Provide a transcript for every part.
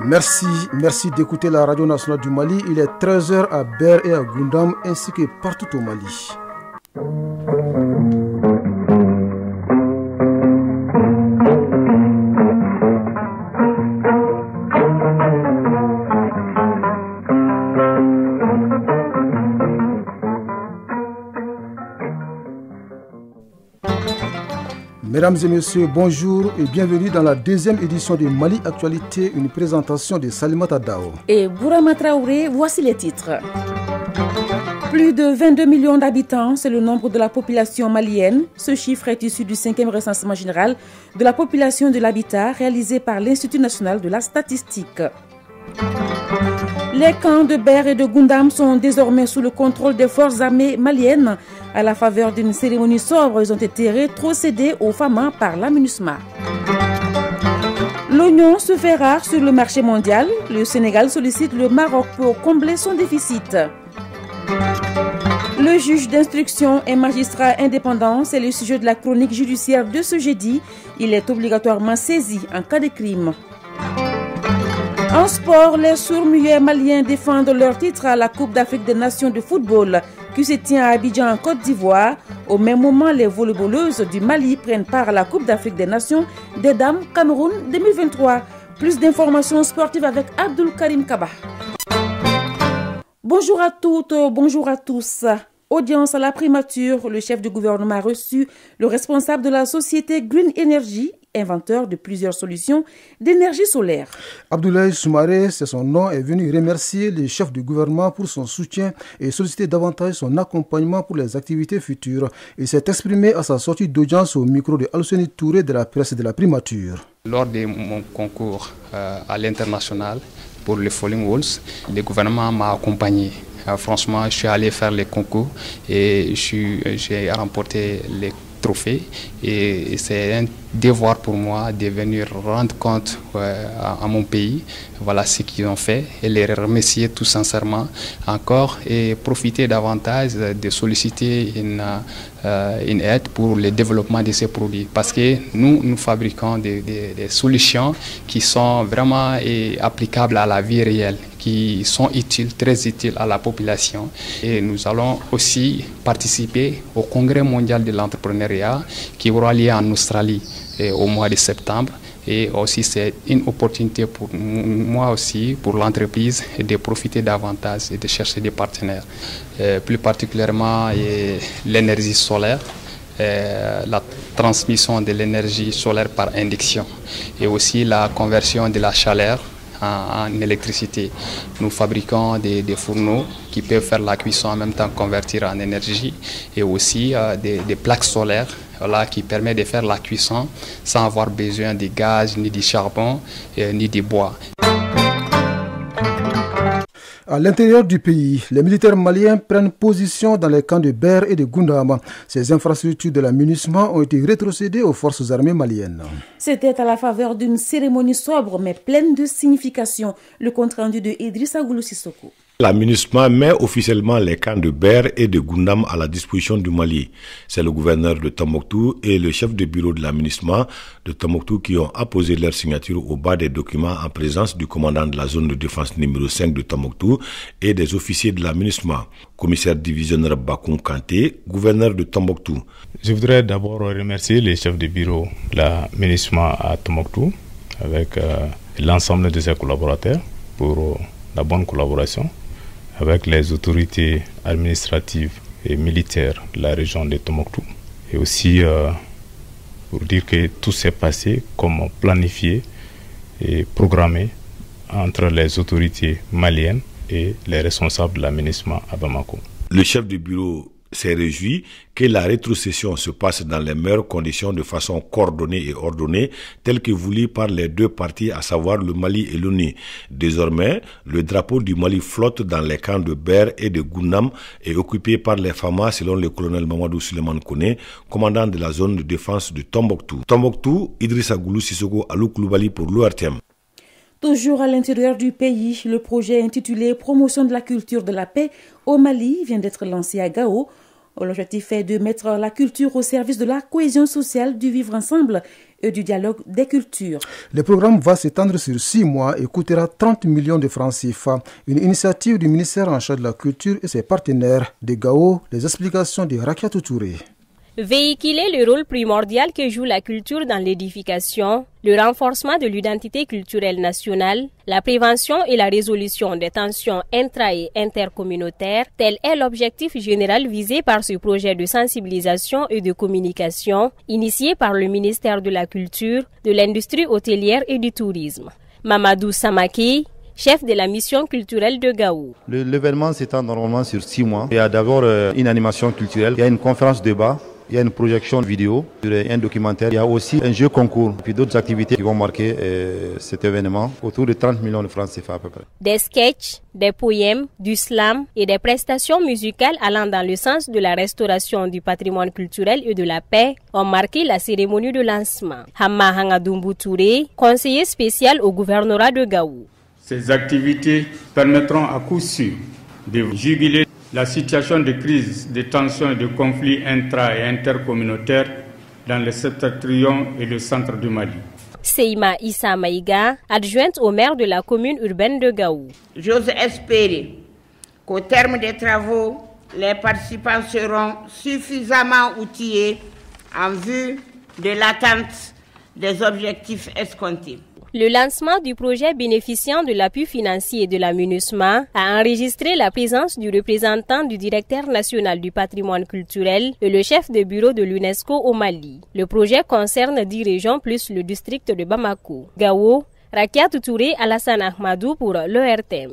Merci d'écouter la radio nationale du Mali. Il est 13h à Ber et à Goundam ainsi que partout au Mali. Mesdames et messieurs, bonjour et bienvenue dans la deuxième édition de Mali Actualité, une présentation de Salimata Dao. Et Bourama Traoré, voici les titres. Plus de 22 millions d'habitants, c'est le nombre de la population malienne. Ce chiffre est issu du 5e recensement général de la population de l'habitat réalisé par l'Institut national de la statistique. Les camps de Ber et de Goundam sont désormais sous le contrôle des forces armées maliennes. À la faveur d'une cérémonie sobre, ils ont été rétrocédés aux FAMA par la MINUSMA. L'oignon se fait rare sur le marché mondial. Le Sénégal sollicite le Maroc pour combler son déficit. Le juge d'instruction et magistrat indépendant, c'est le sujet de la chronique judiciaire de ce jeudi. Il est obligatoirement saisi en cas de crime. En sport, les sourds-muets maliens défendent leur titre à la Coupe d'Afrique des Nations de football qui se tient à Abidjan en Côte d'Ivoire. Au même moment, les volleyballeuses du Mali prennent part à la Coupe d'Afrique des Nations des Dames Cameroun 2023. Plus d'informations sportives avec Abdul Karim Kaba. Bonjour à toutes, bonjour à tous. Audience à la primature, le chef du gouvernement a reçu le responsable de la société Green Energy, inventeur de plusieurs solutions d'énergie solaire. Abdoulaye Soumaré, c'est son nom, est venu remercier le chef du gouvernement pour son soutien et solliciter davantage son accompagnement pour les activités futures. Il s'est exprimé à sa sortie d'audience au micro de Alceni Touré de la presse de la primature. Lors de mon concours à l'international pour le Falling Walls, le gouvernement m'a accompagné. Franchement, je suis allé faire les concours et j'ai remporté les trophées et c'est un devoir pour moi de venir rendre compte à mon pays, voilà ce qu'ils ont fait et les remercier tout sincèrement encore et profiter davantage de solliciter une aide pour le développement de ces produits parce que nous fabriquons des solutions qui sont vraiment applicables à la vie réelle, qui sont utiles, très utiles à la population. Et nous allons aussi participer au Congrès mondial de l'entrepreneuriat qui aura lieu en Australie au mois de septembre. Et aussi c'est une opportunité pour moi aussi, pour l'entreprise, de profiter davantage et de chercher des partenaires. Plus particulièrement l'énergie solaire. La transmission de l'énergie solaire par induction et aussi la conversion de la chaleur en électricité. Nous fabriquons des fourneaux qui peuvent faire la cuisson en même temps convertir en énergie et aussi des plaques solaires qui permettent de faire la cuisson sans avoir besoin de gaz, ni de charbon, ni de bois. À l'intérieur du pays, les militaires maliens prennent position dans les camps de Ber et de Goundam. Ces infrastructures de la MINUSMA ont été rétrocédées aux forces armées maliennes. C'était à la faveur d'une cérémonie sobre mais pleine de signification. Le compte-rendu de Idrissa Goulou Sissoko. La MINUSMA met officiellement les camps de Ber et de Goundam à la disposition du Mali. C'est le gouverneur de Tombouctou et le chef de bureau de la MINUSMA de Tombouctou qui ont apposé leur signature au bas des documents en présence du commandant de la zone de défense numéro 5 de Tombouctou et des officiers de la MINUSMA. Commissaire divisionnaire Bakoum Kanté, gouverneur de Tombouctou. Je voudrais d'abord remercier les chefs de bureau de la MINUSMA à Tombouctou avec l'ensemble de ses collaborateurs pour la bonne collaboration avec les autorités administratives et militaires de la région de Tombouctou. Et aussi pour dire que tout s'est passé comme planifié et programmé entre les autorités maliennes et les responsables de la MINUSMA à Bamako. Le chef du bureau s'est réjoui que la rétrocession se passe dans les meilleures conditions de façon coordonnée et ordonnée, telle que voulue par les deux parties, à savoir le Mali et l'ONU. Désormais, le drapeau du Mali flotte dans les camps de Ber et de Goundam et occupé par les FAMA, selon le colonel Mamadou Suleiman Kone, commandant de la zone de défense de Tombouctou. Tombouctou, Idrissa Goulou Sissoko, Alou Koulibaly pour l'ORTM. Toujours à l'intérieur du pays, le projet intitulé « Promotion de la culture de la paix au Mali » vient d'être lancé à Gao. L'objectif est de mettre la culture au service de la cohésion sociale, du vivre ensemble et du dialogue des cultures. Le programme va s'étendre sur 6 mois et coûtera 30 millions de francs CFA. Une initiative du ministère en charge de la culture et ses partenaires de Gao. Les explications de Rakiatou Touré. Véhiculer le rôle primordial que joue la culture dans l'édification, le renforcement de l'identité culturelle nationale, la prévention et la résolution des tensions intra- et intercommunautaires, tel est l'objectif général visé par ce projet de sensibilisation et de communication initié par le ministère de la Culture, de l'Industrie hôtelière et du Tourisme. Mamadou Samaki, chef de la mission culturelle de Gao. L'événement s'étend normalement sur 6 mois. Il y a d'abord une animation culturelle, il y a une conférence débat, il y a une projection vidéo, un documentaire, il y a aussi un jeu concours, puis d'autres activités qui vont marquer cet événement, autour de 30 millions de francs CFA à peu près. Des sketchs, des poèmes, du slam et des prestations musicales allant dans le sens de la restauration du patrimoine culturel et de la paix ont marqué la cérémonie de lancement. Hamma Hangadoumbu Touré, conseiller spécial au gouvernorat de Gao. Ces activités permettront à coup sûr de juguler la situation de crise, de tensions et de conflits intra- et intercommunautaires dans le septentrion et le centre du Mali. Seima Issa Maïga, adjointe au maire de la commune urbaine de Gao. J'ose espérer qu'au terme des travaux, les participants seront suffisamment outillés en vue de l'atteinte des objectifs escomptés. Le lancement du projet bénéficiant de l'appui financier de la MINUSMA a enregistré la présence du représentant du directeur national du patrimoine culturel et le chef de bureau de l'UNESCO au Mali. Le projet concerne 10 régions plus le district de Bamako. Gao, Rakiatou Touré, Alassane Ahmadou pour l'ORTM.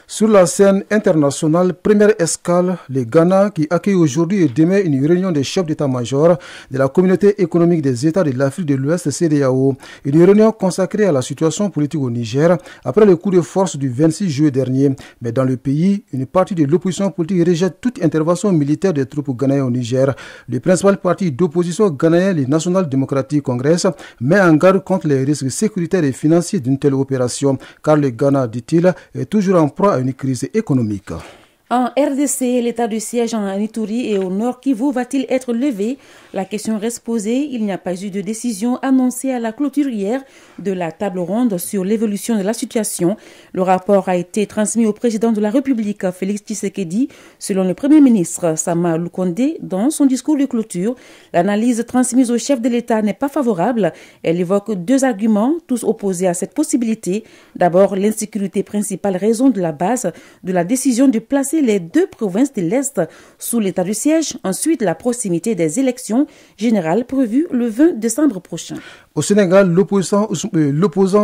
Sur la scène internationale, première escale, le Ghana qui accueille aujourd'hui et demain une réunion des chefs d'état-major de la communauté économique des États de l'Afrique de l'Ouest CEDEAO. Une réunion consacrée à la situation politique au Niger après le coup de force du 26 juillet dernier. Mais dans le pays, une partie de l'opposition politique rejette toute intervention militaire des troupes ghanéennes au Niger. Le principal parti d'opposition ghanéen, le National Democratic Congress, met en garde contre les risques sécuritaires et financiers d'une telle opération, car le Ghana, dit-il, est toujours en proie à une crise économique. En RDC, l'état de siège en Ituri et au Nord Kivu va-t-il être levé? La question reste posée. Il n'y a pas eu de décision annoncée à la clôture hier de la table ronde sur l'évolution de la situation. Le rapport a été transmis au président de la République, Félix Tshisekedi. Selon le Premier ministre Sama Lukonde, dans son discours de clôture, l'analyse transmise au chef de l'État n'est pas favorable. Elle évoque 2 arguments, tous opposés à cette possibilité. D'abord, l'insécurité principale raison de la base de la décision de placer les 2 provinces de l'Est sous l'état de siège. Ensuite, la proximité des élections générales prévues le 20 décembre prochain. Au Sénégal, l'opposant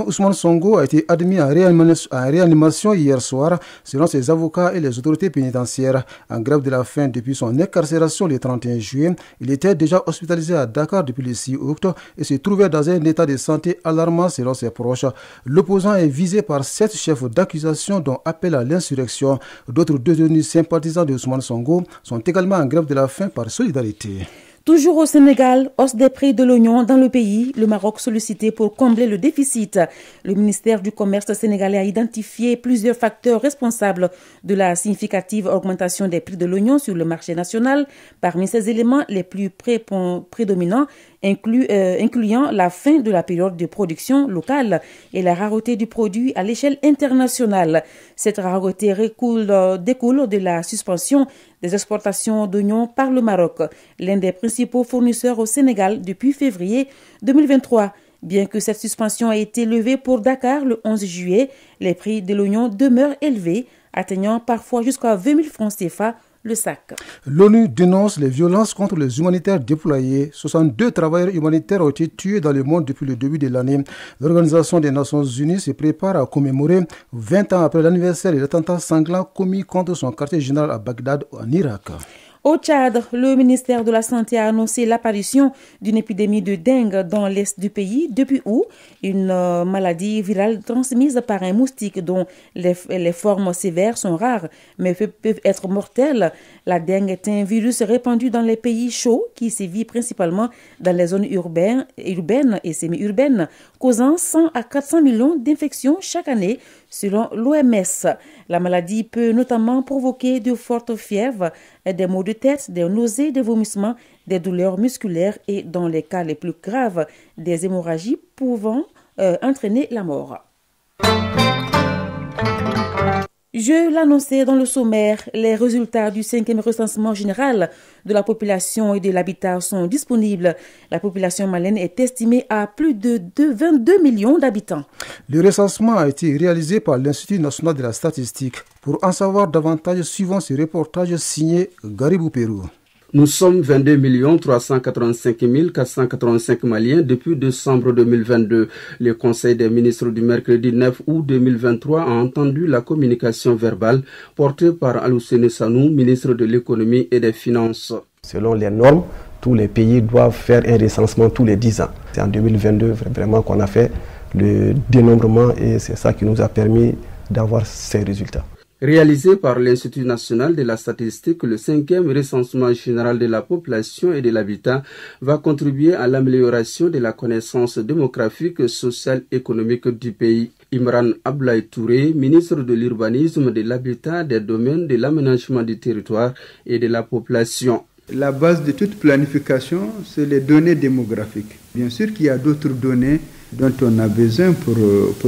Ousmane Sonko a été admis en réanimation hier soir, selon ses avocats et les autorités pénitentiaires. En grève de la faim depuis son incarcération le 31 juillet, il était déjà hospitalisé à Dakar depuis le 6 août et se trouvait dans un état de santé alarmant selon ses proches. L'opposant est visé par 7 chefs d'accusation dont appel à l'insurrection. D'autres détenus sympathisants de Ousmane Sonko sont également en grève de la faim par solidarité. Toujours au Sénégal, hausse des prix de l'oignon dans le pays, le Maroc sollicité pour combler le déficit. Le ministère du Commerce sénégalais a identifié plusieurs facteurs responsables de la significative augmentation des prix de l'oignon sur le marché national. Parmi ces éléments, les plus prédominants incluant la fin de la période de production locale et la rareté du produit à l'échelle internationale. Cette rareté découle de la suspension des exportations d'oignons par le Maroc, l'un des principaux fournisseurs au Sénégal depuis février 2023. Bien que cette suspension ait été levée pour Dakar le 11 juillet, les prix de l'oignon demeurent élevés, atteignant parfois jusqu'à 20 000 francs CFA le sac. L'ONU dénonce les violences contre les humanitaires déployés. 62 travailleurs humanitaires ont été tués dans le monde depuis le début de l'année. L'Organisation des Nations Unies se prépare à commémorer 20 ans après l'anniversaire de l'attentat sanglant commis contre son quartier général à Bagdad, en Irak. Au Tchad, le ministère de la Santé a annoncé l'apparition d'une épidémie de dengue dans l'est du pays, depuis où une maladie virale transmise par un moustique dont les formes sévères sont rares mais peuvent être mortelles. La dengue est un virus répandu dans les pays chauds qui sévit principalement dans les zones urbaines et semi-urbaines, causant 100 à 400 millions d'infections chaque année Selon l'OMS, la maladie peut notamment provoquer de fortes fièvres, des maux de tête, des nausées, des vomissements, des douleurs musculaires et, dans les cas les plus graves, des hémorragies pouvant entraîner la mort. Je l'annonçais dans le sommaire, les résultats du 5e recensement général de la population et de l'habitat sont disponibles. La population malienne est estimée à plus de 22 millions d'habitants. Le recensement a été réalisé par l'Institut national de la statistique. Pour en savoir davantage, suivant ce reportage signé Garibou Pérou. Nous sommes 22 385 485 Maliens depuis décembre 2022. Le Conseil des ministres du mercredi 9 août 2023 a entendu la communication verbale portée par Aloussene Sanou, ministre de l'économie et des finances. Selon les normes, tous les pays doivent faire un recensement tous les 10 ans. C'est en 2022 vraiment qu'on a fait le dénombrement et c'est ça qui nous a permis d'avoir ces résultats. Réalisé par l'Institut national de la statistique, le 5e recensement général de la population et de l'habitat va contribuer à l'amélioration de la connaissance démographique, sociale et économique du pays. Imran Ablaye Touré, ministre de l'Urbanisme, de l'Habitat, des domaines de l'aménagement du territoire et de la population. La base de toute planification, c'est les données démographiques. Bien sûr qu'il y a d'autres données dont on a besoin pour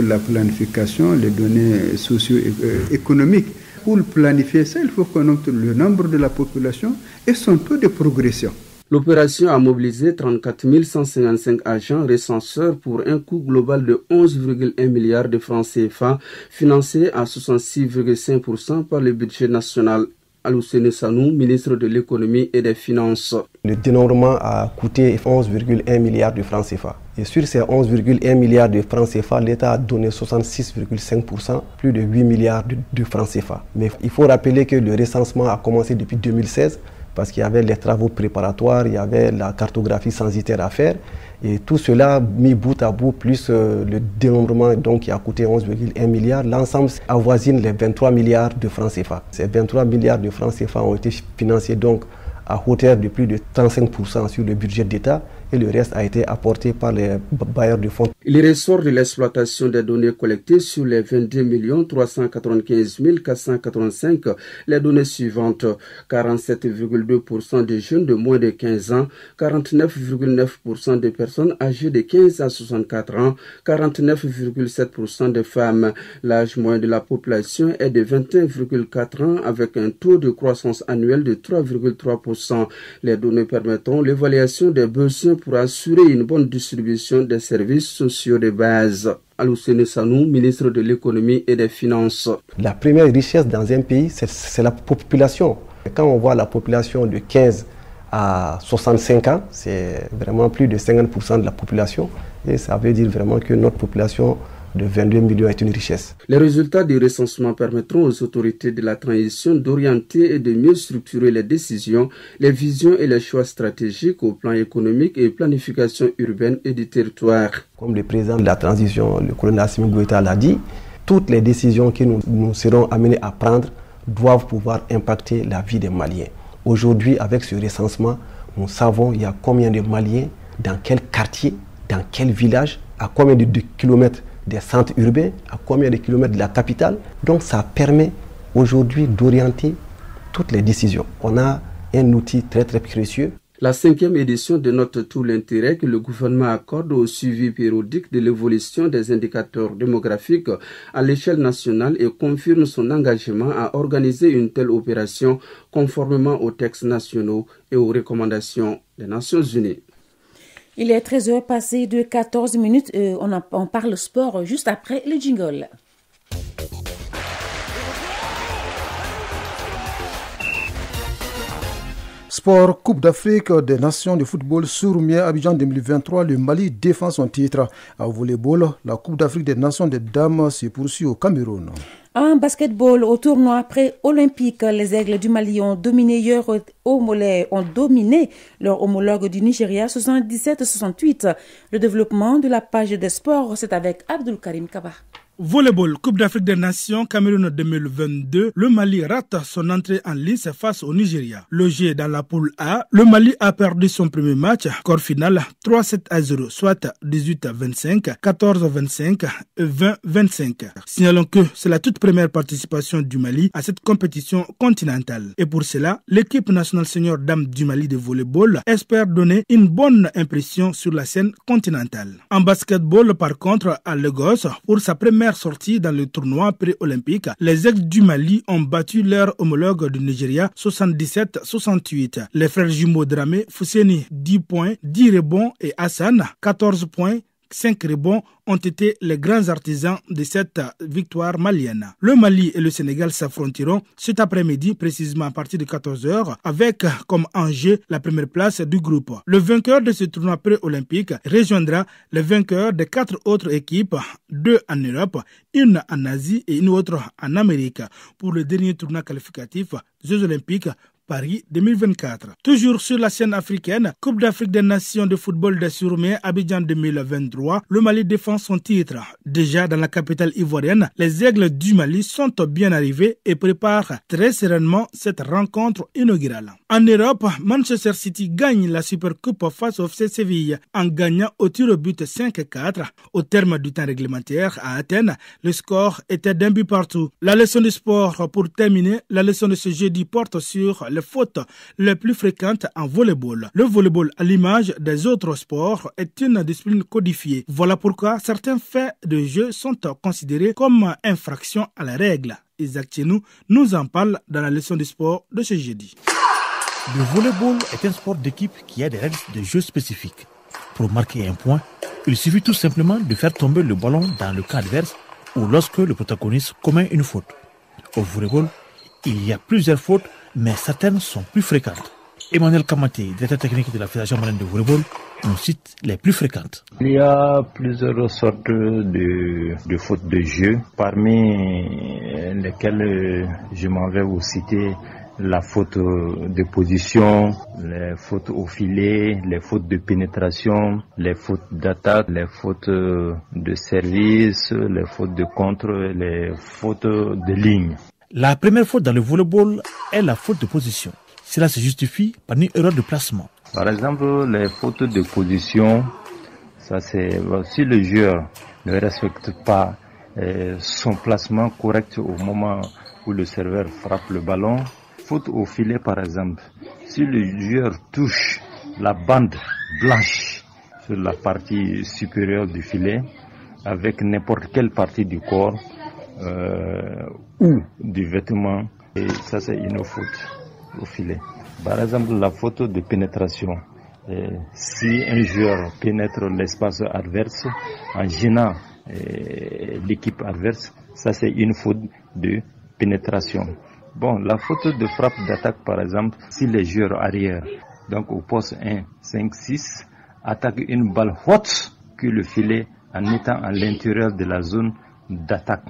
la planification, les données socio-économiques. Pour planifier ça, il faut connaître le nombre de la population et son taux de progression. L'opération a mobilisé 34 155 agents recenseurs pour un coût global de 11,1 milliards de francs CFA, financé à 66,5% par le budget national. Aloussene Sanou, ministre de l'économie et des finances. Le dénombrement a coûté 11,1 milliards de francs CFA. Et sur ces 11,1 milliards de francs CFA, l'État a donné 66,5%, plus de 8 milliards de francs CFA. Mais il faut rappeler que le recensement a commencé depuis 2016 parce qu'il y avait les travaux préparatoires, il y avait la cartographie censitaire à faire. Et tout cela mis bout à bout, plus le dénombrement donc, qui a coûté 11,1 milliards, l'ensemble avoisine les 23 milliards de francs CFA. Ces 23 milliards de francs CFA ont été financés donc à hauteur de plus de 35% sur le budget d'État et le reste a été apporté par les bailleurs de fonds. Il ressort de l'exploitation des données collectées sur les 22 395 485 les données suivantes. 47,2% des jeunes de moins de 15 ans, 49,9% des personnes âgées de 15 à 64 ans, 49,7% des femmes. L'âge moyen de la population est de 21,4 ans avec un taux de croissance annuel de 3,3%. Les données permettront l'évaluation des besoins pour assurer une bonne distribution des services sociaux de base. Aloussene Sanou, ministre de l'économie et des finances. La première richesse dans un pays, c'est la population. Quand on voit la population de 15 à 65 ans, c'est vraiment plus de 50% de la population. Et ça veut dire vraiment que notre population de 22 millions est une richesse. Les résultats du recensement permettront aux autorités de la transition d'orienter et de mieux structurer les décisions, les visions et les choix stratégiques au plan économique et planification urbaine et du territoire. Comme le président de la transition, le colonel Assimi Goïta l'a dit, toutes les décisions que nous serons amenés à prendre doivent pouvoir impacter la vie des Maliens. Aujourd'hui, avec ce recensement, nous savons il y a combien de Maliens, dans quel quartier, dans quel village, à combien de kilomètres des centres urbains, à combien de kilomètres de la capitale. Donc ça permet aujourd'hui d'orienter toutes les décisions. On a un outil très très précieux. La 5e édition dénote tout l'intérêt que le gouvernement accorde au suivi périodique de l'évolution des indicateurs démographiques à l'échelle nationale et confirme son engagement à organiser une telle opération conformément aux textes nationaux et aux recommandations des Nations Unies. Il est 13h passé de 14 minutes. On parle sport juste après le jingle. Sport, Coupe d'Afrique des Nations de football Souroumia Abidjan 2023, le Mali défend son titre. À volleyball, la Coupe d'Afrique des Nations des dames se poursuit au Cameroun. En basketball, au tournoi pré-olympique, les Aigles du Mali ont dominé leur homologue du Nigeria 77-68. Le développement de la page des sports, c'est avec Abdul Karim Kaba. Volleyball, Coupe d'Afrique des Nations, Cameroun 2022. Le Mali rate son entrée en lice face au Nigeria. Logé dans la poule A, le Mali a perdu son premier match, score final 3-7-0, soit 18-25, 14-25 et 20-25. Signalons que c'est la toute première participation du Mali à cette compétition continentale. Et pour cela, l'équipe nationale senior dames du Mali de volleyball espère donner une bonne impression sur la scène continentale. En basketball, par contre, à Lagos, pour sa première sortie dans le tournoi pré-olympique, les ex du Mali ont battu leur homologue du Nigeria 77-68. Les frères jumeaux Dramé, Fousseni 10 points, 10 rebonds et Hassan 14 points, 5 rebonds ont été les grands artisans de cette victoire malienne. Le Mali et le Sénégal s'affronteront cet après-midi, précisément à partir de 14h, avec comme enjeu la première place du groupe. Le vainqueur de ce tournoi pré-olympique rejoindra les vainqueurs de 4 autres équipes, 2 en Europe, une en Asie et une autre en Amérique, pour le dernier tournoi qualificatif Jeux Olympiques Paris 2024. Toujours sur la scène africaine, Coupe d'Afrique des Nations de football des Sur-Mer, Abidjan 2023, le Mali défend son titre. Déjà dans la capitale ivoirienne, les Aigles du Mali sont bien arrivés et préparent très sereinement cette rencontre inaugurale. En Europe, Manchester City gagne la Supercoupe face au FC Séville en gagnant au tir au but 5-4. Au terme du temps réglementaire à Athènes, le score était d'un but partout. La leçon du sport pour terminer, la leçon de ce jeudi porte sur les fautes les plus fréquentes en volleyball. Le volleyball, à l'image des autres sports, est une discipline codifiée. Voilà pourquoi certains faits de jeu sont considérés comme infractions à la règle. Isaac Tchenou nous en parle dans la leçon du sport de ce jeudi. Le volleyball est un sport d'équipe qui a des règles de jeu spécifiques. Pour marquer un point, il suffit tout simplement de faire tomber le ballon dans le camp adverse ou lorsque le protagoniste commet une faute. Au volleyball, il y a plusieurs fautes, mais certaines sont plus fréquentes. Emmanuel Kamaté, directeur technique de la Fédération malienne de volleyball, nous cite les plus fréquentes. Il y a plusieurs sortes de fautes de jeu, parmi lesquelles je m'en vais vous citer la faute de position, les fautes au filet, les fautes de pénétration, les fautes d'attaque, les fautes de service, les fautes de contre, les fautes de ligne. La première faute dans le volleyball est la faute de position. Cela se justifie par une erreur de placement. Par exemple, les fautes de position, ça c'est si le joueur ne respecte pas son placement correct au moment où le serveur frappe le ballon. Faute au filet par exemple, si le joueur touche la bande blanche sur la partie supérieure du filet avec n'importe quelle partie du corps, ou du vêtement, et ça c'est une faute au filet. Par exemple, la faute de pénétration. Si un joueur pénètre l'espace adverse en gênant l'équipe adverse, ça c'est une faute de pénétration. Bon, la faute de frappe d'attaque par exemple, si les joueurs arrière, donc au poste 1, 5, 6, attaquent une balle haute que le filet en étant à l'intérieur de la zone d'attaque.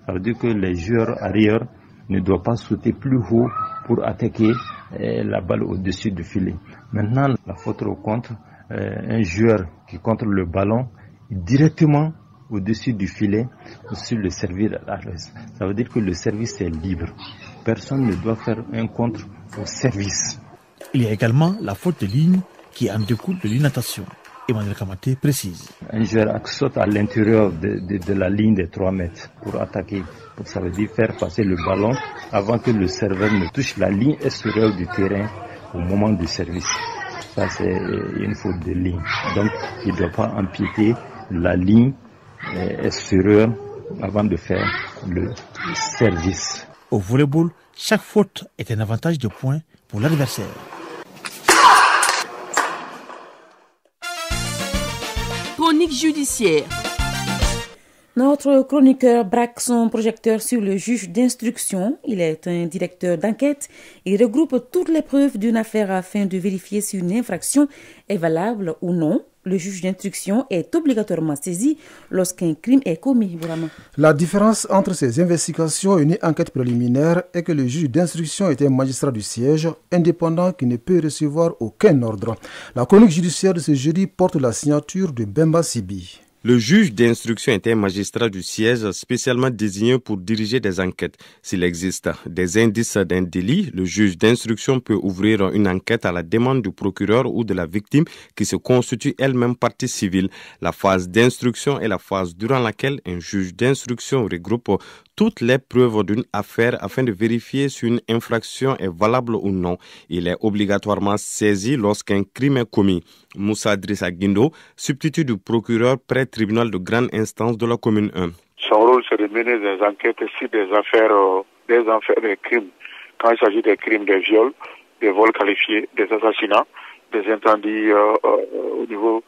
Ça veut dire que les joueurs arrière ne doivent pas sauter plus haut pour attaquer la balle au-dessus du filet. Maintenant, la faute au contre, un joueur qui contrôle le ballon directement au-dessus du filet sur le service adverse. Ça veut dire que le service est libre. Personne ne doit faire un contre au service. Il y a également la faute de ligne qui en découle de l'inatation. Emmanuel Kamaté précise. Un joueur saute à l'intérieur de la ligne des 3 mètres pour attaquer. Ça veut dire faire passer le ballon avant que le serveur ne touche la ligne extérieure du terrain au moment du service. Ça c'est une faute de ligne. Donc il ne doit pas empiéter la ligne extérieure avant de faire le service. Au volleyball, chaque faute est un avantage de points pour l'adversaire. Chronique judiciaire. Notre chroniqueur braque son projecteur sur le juge d'instruction. Il est un directeur d'enquête et regroupe toutes les preuves d'une affaire afin de vérifier si une infraction est valable ou non. Le juge d'instruction est obligatoirement saisi lorsqu'un crime est commis. Vraiment. La différence entre ces investigations et une enquête préliminaire est que le juge d'instruction est un magistrat du siège, indépendant qui ne peut recevoir aucun ordre. La chronique judiciaire de ce jeudi porte la signature de Bemba Sibi. Le juge d'instruction est un magistrat du siège spécialement désigné pour diriger des enquêtes. S'il existe des indices d'un délit, le juge d'instruction peut ouvrir une enquête à la demande du procureur ou de la victime qui se constitue elle-même partie civile. La phase d'instruction est la phase durant laquelle un juge d'instruction regroupe toutes les preuves d'une affaire afin de vérifier si une infraction est valable ou non. Il est obligatoirement saisi lorsqu'un crime est commis. Moussa Drissa Guindo, substitut du procureur près tribunal de grande instance de la commune 1. Son rôle, c'est de mener des enquêtes sur des affaires, des crimes. Quand il s'agit des crimes, des viols, des vols qualifiés, des assassinats, des incendies au niveau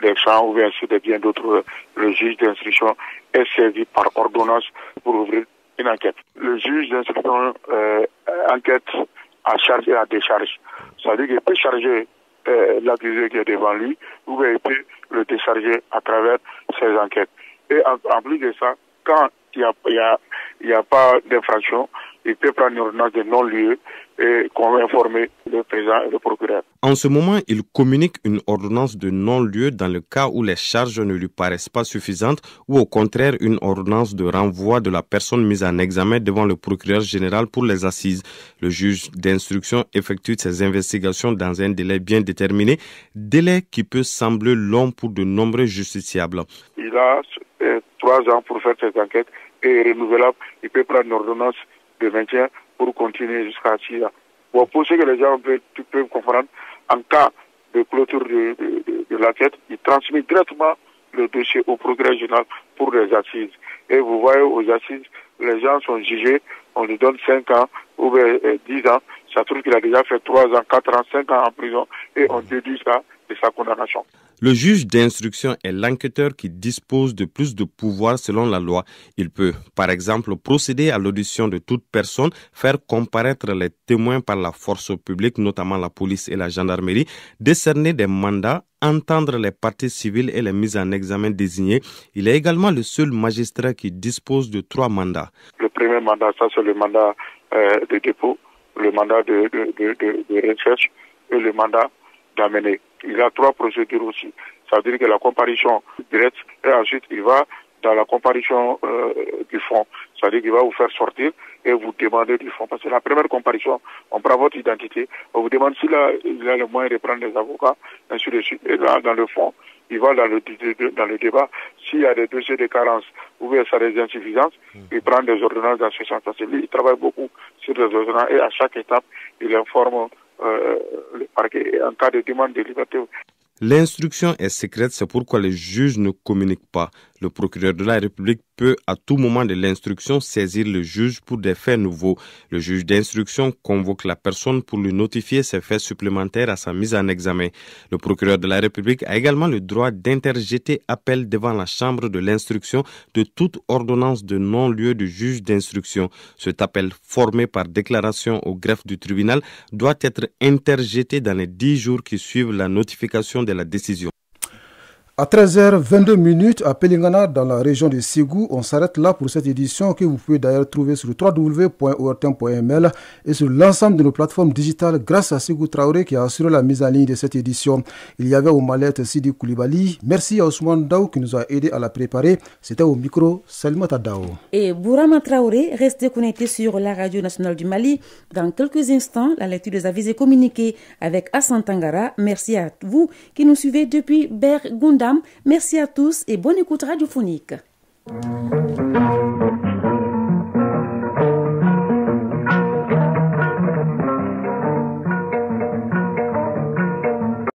des champs ou bien sûr de bien d'autres, le juge d'instruction est saisi par ordonnance pour ouvrir une enquête. Le juge d'instruction enquête à charge et à décharge. C'est-à-dire qu'il peut charger l'accusé qui est devant lui ou bien il peut le décharger à travers ses enquêtes. Et en plus de ça, quand il n'y a pas d'infraction, il peut prendre une ordonnance de non-lieu et informer le président et le procureur. En ce moment, il communique une ordonnance de non-lieu dans le cas où les charges ne lui paraissent pas suffisantes ou au contraire une ordonnance de renvoi de la personne mise en examen devant le procureur général pour les assises. Le juge d'instruction effectue ses investigations dans un délai bien déterminé, délai qui peut sembler long pour de nombreux justiciables. Il a 3 ans pour faire ses enquêtes et renouvelable. Il peut prendre une ordonnance de maintien pour continuer jusqu'à 6 ans. Bon, pour ce que les gens peuvent comprendre, en cas de clôture de l'enquête, il transmet directement le dossier au procureur général pour les assises. Et vous voyez, aux assises, les gens sont jugés, on lui donne 5 ans ou 10 ans. Ça trouve qu'il a déjà fait 3 ans, 4 ans, 5 ans en prison et on déduit ça de sa condamnation. Le juge d'instruction est l'enquêteur qui dispose de plus de pouvoir selon la loi. Il peut, par exemple, procéder à l'audition de toute personne, faire comparaître les témoins par la force publique, notamment la police et la gendarmerie, décerner des mandats, entendre les parties civiles et les mises en examen désignées. Il est également le seul magistrat qui dispose de 3 mandats. Le premier mandat, ça c'est le mandat de dépôt, le mandat de recherche et le mandat d'amener. Il a 3 procédures aussi. Ça veut dire que la comparution directe et ensuite il va dans la comparution du fond. Ça veut dire qu'il va vous faire sortir et vous demander du fond. Parce que la première comparution, on prend votre identité, on vous demande s'il a le moyen de prendre des avocats, ainsi de suite. Et là, dans le fond, il va dans le débat. S'il y a des dossiers de carence ou bien ça des insuffisances, il prend des ordonnances dans ce sens. Parce que lui, il travaille beaucoup sur des ordonnances et à chaque étape, il informe le parquet en cas de demande de liberté. L'instruction est secrète, c'est pourquoi les juges ne communiquent pas. Le procureur de la République peut, à tout moment de l'instruction, saisir le juge pour des faits nouveaux. Le juge d'instruction convoque la personne pour lui notifier ses faits supplémentaires à sa mise en examen. Le procureur de la République a également le droit d'interjeter appel devant la chambre de l'instruction de toute ordonnance de non-lieu du juge d'instruction. Cet appel, formé par déclaration au greffe du tribunal, doit être interjeté dans les 10 jours qui suivent la notification de la décision. À 13h22 à Pelingana, dans la région de Ségou, on s'arrête là pour cette édition que vous pouvez d'ailleurs trouver sur www.ortem.ml et sur l'ensemble de nos plateformes digitales grâce à Ségou Traoré qui a assuré la mise en ligne de cette édition. Il y avait au Malette Sidi Koulibaly. Merci à Ousmane Daou qui nous a aidé à la préparer. C'était au micro Salimata Daou. Et Bourama Traoré, restez connectés sur la radio nationale du Mali. Dans quelques instants, la lecture des avis et communiqués avec Hassan Tangara. Merci à vous qui nous suivez depuis Bergunda. Merci à tous et bonne écoute radiophonique.